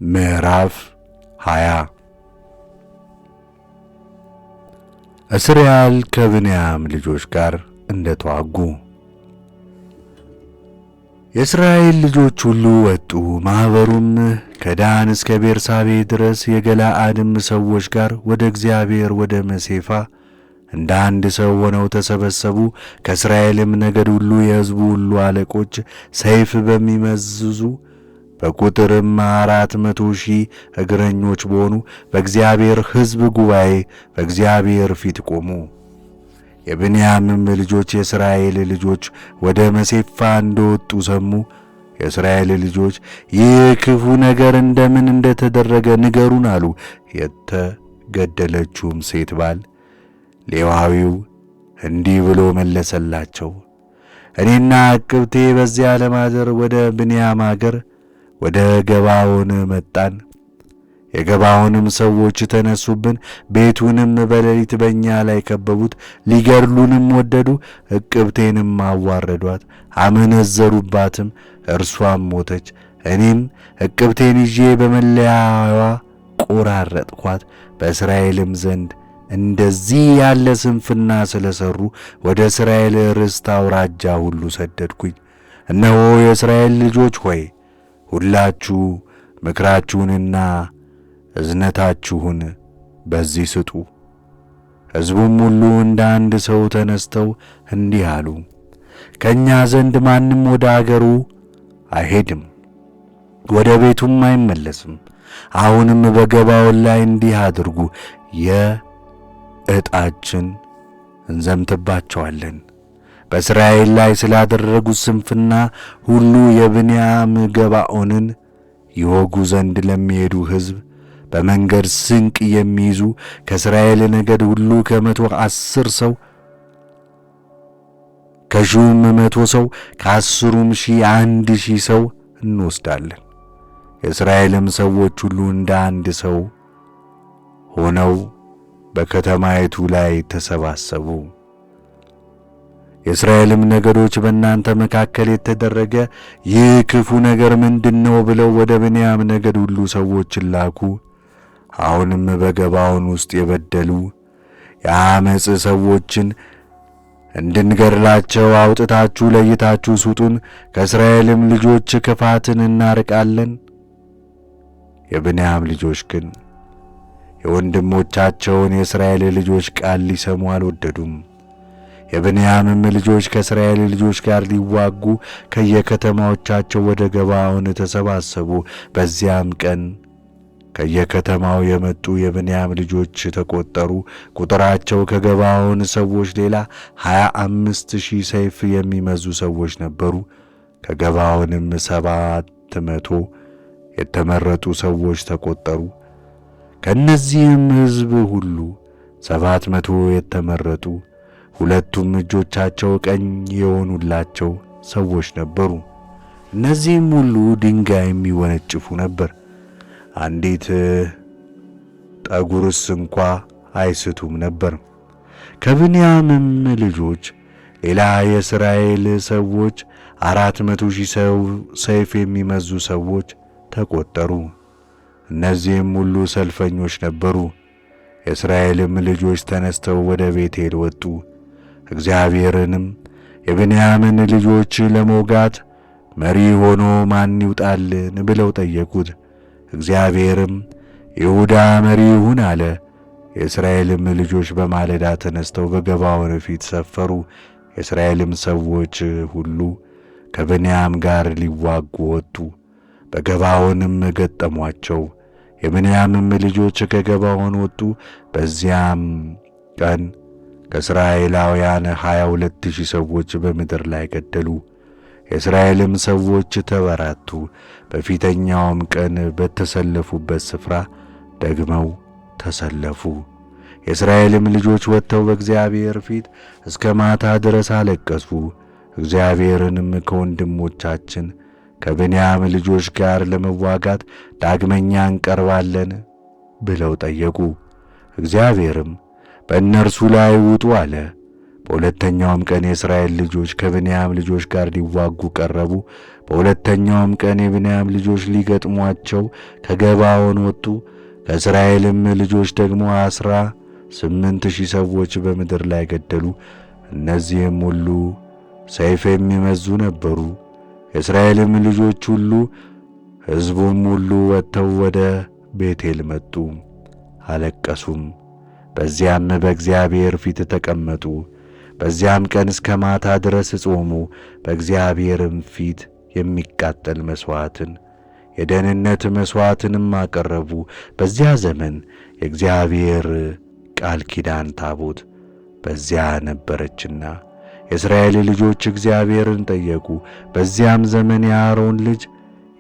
ምዕራፍ 20 እስራኤል ከብንያም ልጆች ጋር እንደተዋጉ። የእስራኤል ልጆች ሁሉ ወጡ። ማኅበሩም ከዳን እስከ ቤርሳቤ ድረስ የገለዓድም ሰዎች ጋር ወደ እግዚአብሔር ወደ መሴፋ እንደ አንድ ሰው ሆነው ተሰበሰቡ። ከእስራኤልም ነገድ ሁሉ የሕዝቡ ሁሉ አለቆች ሰይፍ በሚመዝዙ በቁጥርም 400,000 እግረኞች በሆኑ በእግዚአብሔር ሕዝብ ጉባኤ በእግዚአብሔር ፊት ቆሙ። የብንያምም ልጆች የእስራኤል ልጆች ወደ መሴፋ እንደወጡ ሰሙ። የእስራኤል ልጆች ይህ ክፉ ነገር እንደምን እንደተደረገ ንገሩን አሉ። የተገደለችውም ሴት ባል ሌዋዊው እንዲህ ብሎ መለሰላቸው፣ እኔና ዕቅብቴ በዚያ ለማደር ወደ ብንያም አገር ወደ ገባዖን መጣን። የገባዖንም ሰዎች ተነሱብን፣ ቤቱንም በሌሊት በእኛ ላይ ከበቡት፣ ሊገድሉንም ወደዱ። ዕቅብቴንም አዋረዷት፣ አመነዘሩባትም፣ እርሷም ሞተች። እኔም ዕቅብቴን ይዤ በመለያዋ ቆራረጥኳት። በእስራኤልም ዘንድ እንደዚህ ያለ ስንፍና ስለሰሩ ወደ እስራኤል ርስት አውራጃ ሁሉ ሰደድኩኝ። እነሆ የእስራኤል ልጆች ሆይ ሁላችሁ ምክራችሁንና እዝነታችሁን በዚህ ስጡ። ሕዝቡም ሁሉ እንደ አንድ ሰው ተነስተው እንዲህ አሉ፣ ከእኛ ዘንድ ማንም ወደ አገሩ አይሄድም፣ ወደ ቤቱም አይመለስም። አሁንም በገባዖን ላይ እንዲህ አድርጉ፣ የዕጣችን እንዘምትባቸዋለን። በእስራኤል ላይ ስላደረጉት ስንፍና ሁሉ የብንያም ገባዖንን ይወጉ ዘንድ ለሚሄዱ ሕዝብ በመንገድ ስንቅ የሚይዙ ከእስራኤል ነገድ ሁሉ 110 ሰው ከሺውም 100 ሰው ከ10ም ሺህ 1,000 ሰው እንወስዳለን። የእስራኤልም ሰዎች ሁሉ እንደ አንድ ሰው ሆነው በከተማይቱ ላይ ተሰባሰቡ። የእስራኤልም ነገዶች በእናንተ መካከል የተደረገ ይህ ክፉ ነገር ምንድነው ብለው ወደ ብንያም ነገድ ሁሉ ሰዎችን ላኩ። አሁንም በገባዖን ውስጥ የበደሉ የዓመፅ ሰዎችን እንድንገድላቸው አውጥታችሁ ለይታችሁ ስጡን፣ ከእስራኤልም ልጆች ክፋትን እናርቃለን። የብንያም ልጆች ግን የወንድሞቻቸውን የእስራኤል ልጆች ቃል ሊሰሙ አልወደዱም። የብንያምም ልጆች ከእስራኤል ልጆች ጋር ሊዋጉ ከየከተማዎቻቸው ወደ ገባዖን ተሰባሰቡ። በዚያም ቀን ከየከተማው የመጡ የብንያም ልጆች ተቆጠሩ። ቁጥራቸው ከገባዖን ሰዎች ሌላ 25,000 ሰይፍ የሚመዙ ሰዎች ነበሩ። ከገባዖንም 700 የተመረጡ ሰዎች ተቆጠሩ። ከእነዚህም ሕዝብ ሁሉ 700 የተመረጡ ሁለቱም እጆቻቸው ቀኝ የሆኑላቸው ሰዎች ነበሩ። እነዚህም ሁሉ ድንጋይ የሚወነጭፉ ነበር፣ አንዲት ጠጉርስ እንኳ አይስቱም ነበር። ከብንያምም ልጆች ሌላ የእስራኤል ሰዎች 400,000 ሰይፍ የሚመዙ ሰዎች ተቆጠሩ። እነዚህም ሁሉ ሰልፈኞች ነበሩ። የእስራኤልም ልጆች ተነስተው ወደ ቤቴል ወጡ። እግዚአብሔርንም የብንያምን ልጆች ለመውጋት መሪ ሆኖ ማን ይውጣልን ብለው ጠየቁት። እግዚአብሔርም ይሁዳ መሪ ይሁን አለ። የእስራኤልም ልጆች በማለዳ ተነስተው በገባዖን ፊት ሰፈሩ። የእስራኤልም ሰዎች ሁሉ ከብንያም ጋር ሊዋጉ ወጡ፣ በገባዖንም ገጠሟቸው። የብንያምም ልጆች ከገባዖን ወጡ። በዚያም ቀን ከእስራኤላውያን 22,000 ሰዎች በምድር ላይ ገደሉ። የእስራኤልም ሰዎች ተበራቱ። በፊተኛውም ቀን በተሰለፉበት ስፍራ ደግመው ተሰለፉ። የእስራኤልም ልጆች ወጥተው በእግዚአብሔር ፊት እስከ ማታ ድረስ አለቀሱ። እግዚአብሔርንም ከወንድሞቻችን ከብንያም ልጆች ጋር ለመዋጋት ዳግመኛ እንቀርባለን ብለው ጠየቁ። እግዚአብሔርም በእነርሱ ላይ ውጡ አለ። በሁለተኛውም ቀን የእስራኤል ልጆች ከብንያም ልጆች ጋር ሊዋጉ ቀረቡ። በሁለተኛውም ቀን የብንያም ልጆች ሊገጥሟቸው ከገባዖን ወጡ። ከእስራኤልም ልጆች ደግሞ 18,000 ሰዎች በምድር ላይ ገደሉ። እነዚህም ሁሉ ሰይፍ የሚመዙ ነበሩ። የእስራኤልም ልጆች ሁሉ ሕዝቡም ሁሉ ወጥተው ወደ ቤቴል መጡ፣ አለቀሱም። በዚያም በእግዚአብሔር ፊት ተቀመጡ። በዚያም ቀን እስከ ማታ ድረስ ጾሙ። በእግዚአብሔርም ፊት የሚቃጠል መሥዋዕትን የደህንነት መሥዋዕትንም አቀረቡ። በዚያ ዘመን የእግዚአብሔር ቃል ኪዳን ታቦት በዚያ ነበረችና የእስራኤል ልጆች እግዚአብሔርን ጠየቁ። በዚያም ዘመን የአሮን ልጅ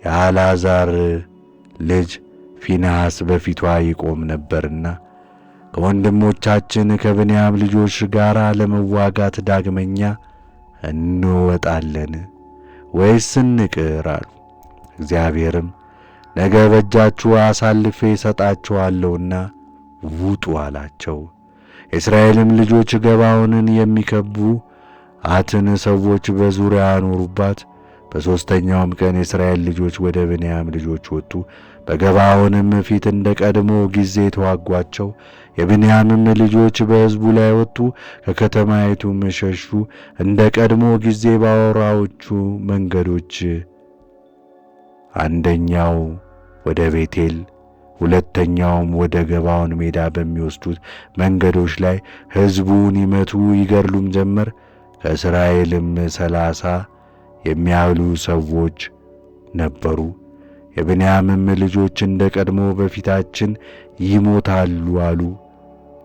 የአልዓዛር ልጅ ፊንሐስ በፊቷ ይቆም ነበርና ከወንድሞቻችን ከብንያም ልጆች ጋር ለመዋጋት ዳግመኛ እንወጣለን ወይስ እንቅር አሉ። እግዚአብሔርም ነገ በእጃችሁ አሳልፌ እሰጣችኋለሁና ውጡ አላቸው። የእስራኤልም ልጆች ገባዖንን የሚከቡ አትን ሰዎች በዙሪያ አኖሩባት። በሦስተኛውም ቀን የእስራኤል ልጆች ወደ ብንያም ልጆች ወጡ። በገባዖንም ፊት እንደ ቀድሞ ጊዜ ተዋጓቸው። የብንያምም ልጆች በሕዝቡ ላይ ወጡ፣ ከከተማይቱም ሸሹ። እንደ ቀድሞ ጊዜ በአውራዎቹ መንገዶች አንደኛው ወደ ቤቴል ሁለተኛውም ወደ ገባዖን ሜዳ በሚወስዱት መንገዶች ላይ ሕዝቡን ይመቱ ይገድሉም ጀመር። ከእስራኤልም 30 የሚያህሉ ሰዎች ነበሩ። የብንያምም ልጆች እንደ ቀድሞ በፊታችን ይሞታሉ አሉ።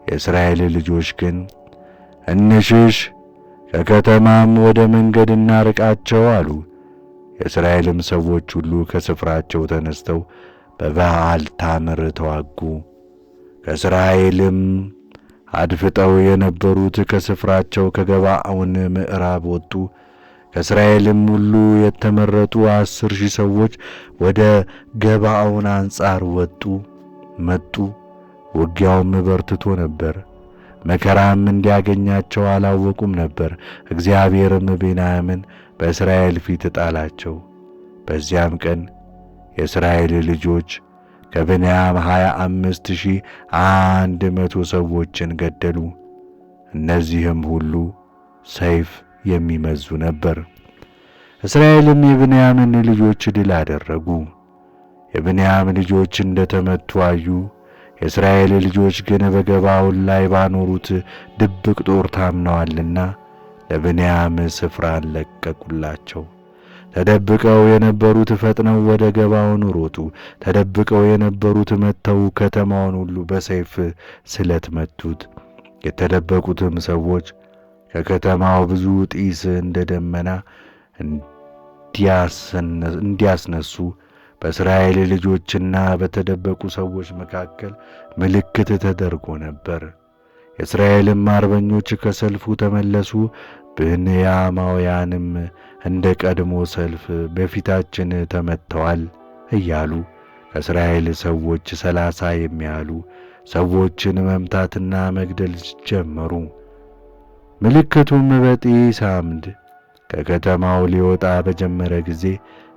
የእስራኤል ልጆች ግን እንሽሽ፣ ከከተማም ወደ መንገድ እናርቃቸው አሉ። የእስራኤልም ሰዎች ሁሉ ከስፍራቸው ተነስተው በበዓል ታምር ተዋጉ። ከእስራኤልም አድፍጠው የነበሩት ከስፍራቸው ከገባዖን ምዕራብ ወጡ። ከእስራኤልም ሁሉ የተመረጡ 10,000 ሰዎች ወደ ገባዖን አንጻር መጡ። ውጊያውም በርትቶ ነበር፣ መከራም እንዲያገኛቸው አላወቁም ነበር። እግዚአብሔርም ብንያምን በእስራኤል ፊት ጣላቸው። በዚያም ቀን የእስራኤል ልጆች ከብንያም 25,100 ሰዎችን ገደሉ። እነዚህም ሁሉ ሰይፍ የሚመዙ ነበር። እስራኤልም የብንያምን ልጆች ድል አደረጉ። የብንያም ልጆች እንደ ተመቱ አዩ። የእስራኤል ልጆች ግን በገባዖን ላይ ባኖሩት ድብቅ ጦር ታምነዋልና ለብንያም ስፍራን ለቀቁላቸው። ተደብቀው የነበሩት ፈጥነው ወደ ገባዖን ሮጡ። ተደብቀው የነበሩት መጥተው ከተማውን ሁሉ በሰይፍ ስለት መቱት። የተደበቁትም ሰዎች ከከተማው ብዙ ጢስ እንደ ደመና እንዲያስነሱ በእስራኤል ልጆችና በተደበቁ ሰዎች መካከል ምልክት ተደርጎ ነበር። የእስራኤልም አርበኞች ከሰልፉ ተመለሱ። ብንያማውያንም እንደ ቀድሞ ሰልፍ በፊታችን ተመትተዋል እያሉ ከእስራኤል ሰዎች 30 የሚያህሉ ሰዎችን መምታትና መግደል ጀመሩ። ምልክቱም በጢስ አምድ ከከተማው ሊወጣ በጀመረ ጊዜ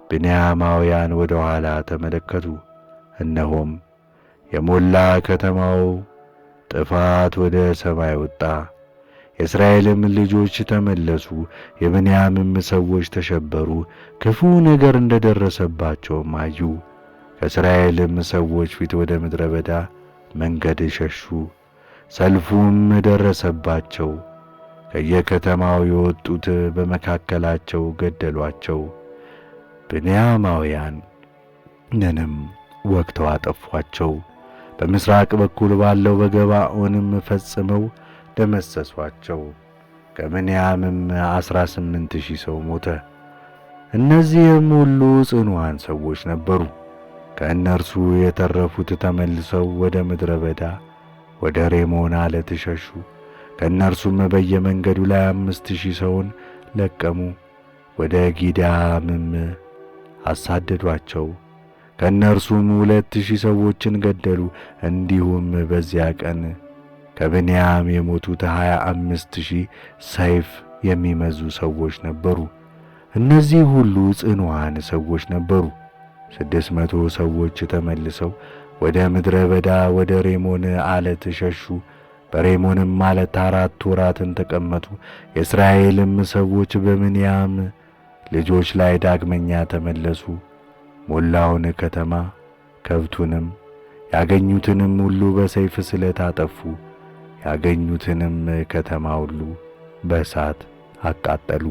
ብንያማውያን ወደ ኋላ ተመለከቱ። እነሆም የሞላ ከተማው ጥፋት ወደ ሰማይ ወጣ። የእስራኤልም ልጆች ተመለሱ፣ የብንያምም ሰዎች ተሸበሩ፣ ክፉ ነገር እንደደረሰባቸውም አዩ። ከእስራኤልም ሰዎች ፊት ወደ ምድረ በዳ መንገድ ሸሹ። ሰልፉም ደረሰባቸው። ከየከተማው የወጡት በመካከላቸው ገደሏቸው። ብንያማውያንንም ወግተው አጠፏቸው። በምሥራቅ በኩል ባለው በገባዖንም ፈጽመው ደመሰሷቸው። ከብንያምም 18,000 ሰው ሞተ። እነዚህም ሁሉ ጽኑዓን ሰዎች ነበሩ። ከእነርሱ የተረፉት ተመልሰው ወደ ምድረ በዳ ወደ ሬሞን ዓለት ሸሹ። ከእነርሱም በየመንገዱ ላይ 5,000 ሰውን ለቀሙ። ወደ ጊዳምም አሳደዷቸው። ከእነርሱም 2,000 ሰዎችን ገደሉ። እንዲሁም በዚያ ቀን ከብንያም የሞቱት 25,000 ሰይፍ የሚመዙ ሰዎች ነበሩ። እነዚህ ሁሉ ጽኑዓን ሰዎች ነበሩ። 600 ሰዎች ተመልሰው ወደ ምድረ በዳ ወደ ሬሞን ዓለት ሸሹ። በሬሞንም ዓለት 4 ወራትን ተቀመጡ። የእስራኤልም ሰዎች በምንያም ልጆች ላይ ዳግመኛ ተመለሱ። ሞላውን ከተማ ከብቱንም ያገኙትንም ሁሉ በሰይፍ ስለት አጠፉ። ያገኙትንም ከተማ ሁሉ በእሳት አቃጠሉ።